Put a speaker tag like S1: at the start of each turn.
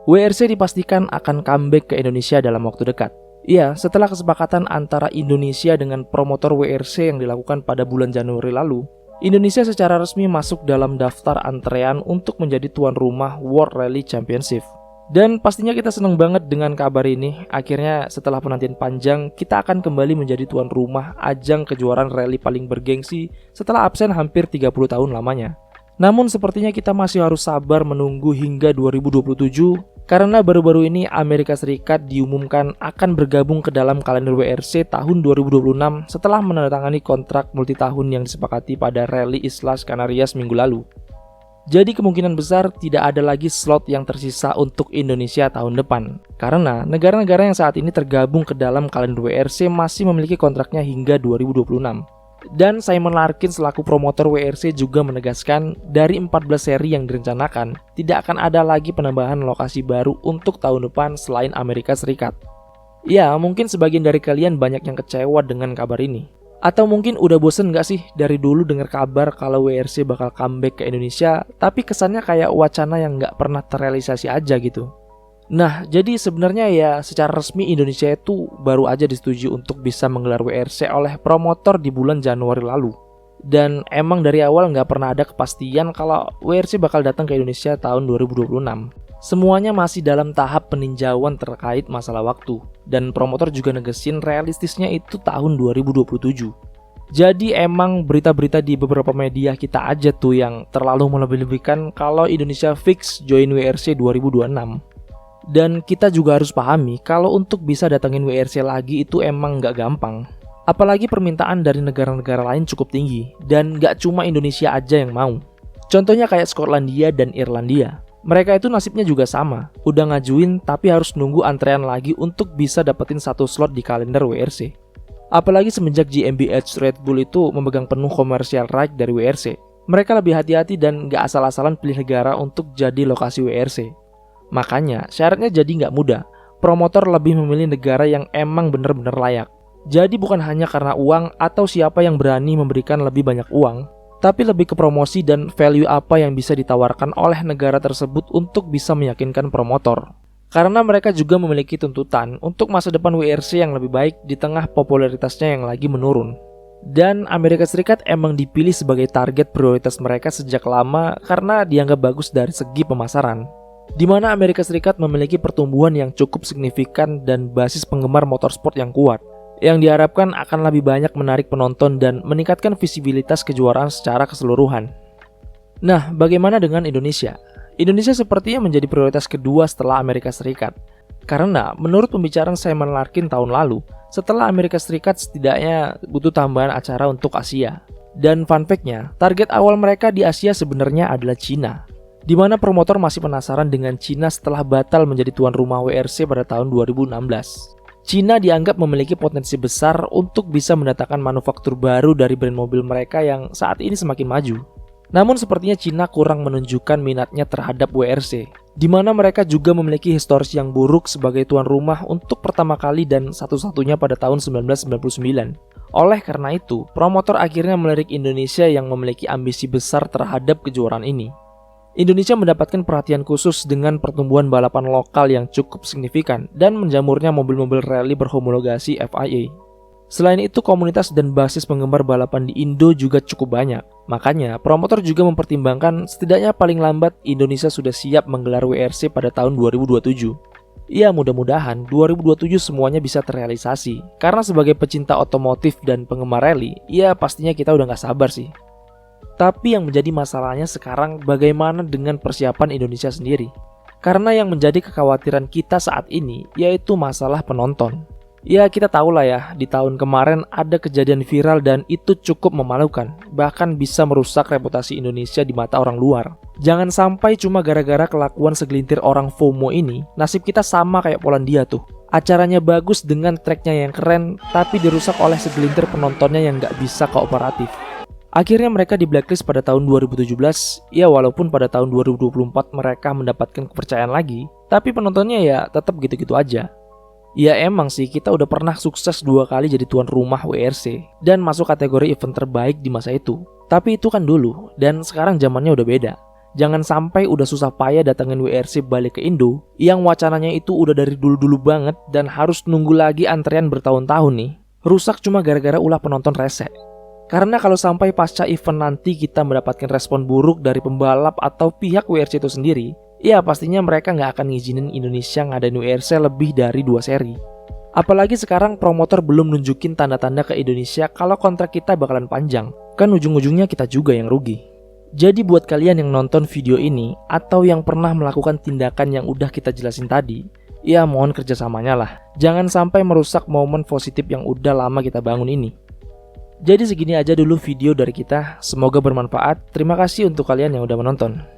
S1: WRC dipastikan akan comeback ke Indonesia dalam waktu dekat. Iya, setelah kesepakatan antara Indonesia dengan promotor WRC yang dilakukan pada bulan Januari lalu, Indonesia secara resmi masuk dalam daftar antrean untuk menjadi tuan rumah World Rally Championship. Dan pastinya kita senang banget dengan kabar ini. Akhirnya setelah penantian panjang, kita akan kembali menjadi tuan rumah ajang kejuaraan rally paling bergengsi setelah absen hampir 30 tahun lamanya. Namun sepertinya kita masih harus sabar menunggu hingga 2027 karena baru-baru ini Amerika Serikat diumumkan akan bergabung ke dalam kalender WRC tahun 2026 setelah menandatangani kontrak multitahun yang disepakati pada Rally Islas Canarias minggu lalu. Jadi kemungkinan besar tidak ada lagi slot yang tersisa untuk Indonesia tahun depan karena negara-negara yang saat ini tergabung ke dalam kalender WRC masih memiliki kontraknya hingga 2026. Dan Simon Larkin selaku promotor WRC juga menegaskan dari 14 seri yang direncanakan, tidak akan ada lagi penambahan lokasi baru untuk tahun depan selain Amerika Serikat. Ya, mungkin sebagian dari kalian banyak yang kecewa dengan kabar ini. Atau mungkin udah bosen gak sih dari dulu dengar kabar kalau WRC bakal comeback ke Indonesia, tapi kesannya kayak wacana yang gak pernah terrealisasi aja gitu. Nah, jadi sebenarnya ya secara resmi Indonesia itu baru aja disetujui untuk bisa menggelar WRC oleh promotor di bulan Januari lalu. Dan emang dari awal nggak pernah ada kepastian kalau WRC bakal datang ke Indonesia tahun 2026. Semuanya masih dalam tahap peninjauan terkait masalah waktu. Dan promotor juga negesin realistisnya itu tahun 2027. Jadi emang berita-berita di beberapa media kita aja tuh yang terlalu melebih-lebihkan kalau Indonesia fix join WRC 2026. Dan kita juga harus pahami kalau untuk bisa datengin WRC lagi itu emang nggak gampang. Apalagi permintaan dari negara-negara lain cukup tinggi dan nggak cuma Indonesia aja yang mau. Contohnya kayak Skotlandia dan Irlandia. Mereka itu nasibnya juga sama, udah ngajuin tapi harus nunggu antrean lagi untuk bisa dapetin satu slot di kalender WRC. Apalagi semenjak GmbH Red Bull itu memegang penuh commercial right dari WRC. Mereka lebih hati-hati dan nggak asal-asalan pilih negara untuk jadi lokasi WRC. Makanya syaratnya jadi nggak mudah. Promotor lebih memilih negara yang emang bener-bener layak. Jadi bukan hanya karena uang atau siapa yang berani memberikan lebih banyak uang, tapi lebih ke promosi dan value apa yang bisa ditawarkan oleh negara tersebut untuk bisa meyakinkan promotor. Karena mereka juga memiliki tuntutan untuk masa depan WRC yang lebih baik di tengah popularitasnya yang lagi menurun. Dan Amerika Serikat emang dipilih sebagai target prioritas mereka sejak lama karena dianggap bagus dari segi pemasaran. Di mana Amerika Serikat memiliki pertumbuhan yang cukup signifikan dan basis penggemar motorsport yang kuat, yang diharapkan akan lebih banyak menarik penonton dan meningkatkan visibilitas kejuaraan secara keseluruhan. Nah, bagaimana dengan Indonesia? Indonesia sepertinya menjadi prioritas kedua setelah Amerika Serikat. Karena menurut pembicaraan Simon Larkin tahun lalu, setelah Amerika Serikat setidaknya butuh tambahan acara untuk Asia. Dan fun fact-nya, target awal mereka di Asia sebenarnya adalah Cina. Di mana promotor masih penasaran dengan Cina setelah batal menjadi tuan rumah WRC pada tahun 2016. Cina dianggap memiliki potensi besar untuk bisa mendatangkan manufaktur baru dari brand mobil mereka yang saat ini semakin maju. Namun sepertinya Cina kurang menunjukkan minatnya terhadap WRC, di mana mereka juga memiliki historis yang buruk sebagai tuan rumah untuk pertama kali dan satu-satunya pada tahun 1999. Oleh karena itu, promotor akhirnya melirik Indonesia yang memiliki ambisi besar terhadap kejuaraan ini. Indonesia mendapatkan perhatian khusus dengan pertumbuhan balapan lokal yang cukup signifikan dan menjamurnya mobil-mobil rally berhomologasi FIA. Selain itu, komunitas dan basis penggemar balapan di Indo juga cukup banyak. Makanya, promotor juga mempertimbangkan setidaknya paling lambat Indonesia sudah siap menggelar WRC pada tahun 2027. Ya, mudah-mudahan 2027 semuanya bisa terrealisasi. Karena sebagai pecinta otomotif dan penggemar rally, ya pastinya kita udah gak sabar sih. Tapi yang menjadi masalahnya sekarang bagaimana dengan persiapan Indonesia sendiri? Karena yang menjadi kekhawatiran kita saat ini yaitu masalah penonton. Ya kita tahu lah ya, di tahun kemarin ada kejadian viral dan itu cukup memalukan. Bahkan bisa merusak reputasi Indonesia di mata orang luar. Jangan sampai cuma gara-gara kelakuan segelintir orang FOMO ini, nasib kita sama kayak Polandia tuh. Acaranya bagus dengan tracknya yang keren, tapi dirusak oleh segelintir penontonnya yang gak bisa kooperatif. Akhirnya mereka di blacklist pada tahun 2017, ya walaupun pada tahun 2024 mereka mendapatkan kepercayaan lagi, tapi penontonnya ya tetap gitu-gitu aja. Ya emang sih kita udah pernah sukses 2 kali jadi tuan rumah WRC dan masuk kategori event terbaik di masa itu. Tapi itu kan dulu, dan sekarang zamannya udah beda. Jangan sampai udah susah payah datengin WRC balik ke Indo, yang wacananya itu udah dari dulu-dulu banget dan harus nunggu lagi antrean bertahun-tahun nih. Rusak cuma gara-gara ulah penonton rese. Karena kalau sampai pasca event nanti kita mendapatkan respon buruk dari pembalap atau pihak WRC itu sendiri, ya pastinya mereka nggak akan ngizinin Indonesia ngadain WRC lebih dari 2 seri. Apalagi sekarang promotor belum nunjukin tanda-tanda ke Indonesia kalau kontrak kita bakalan panjang. Kan ujung-ujungnya kita juga yang rugi. Jadi buat kalian yang nonton video ini atau yang pernah melakukan tindakan yang udah kita jelasin tadi, ya mohon kerjasamanya lah. Jangan sampai merusak momen positif yang udah lama kita bangun ini. Jadi segini aja dulu video dari kita, semoga bermanfaat. Terima kasih untuk kalian yang udah menonton.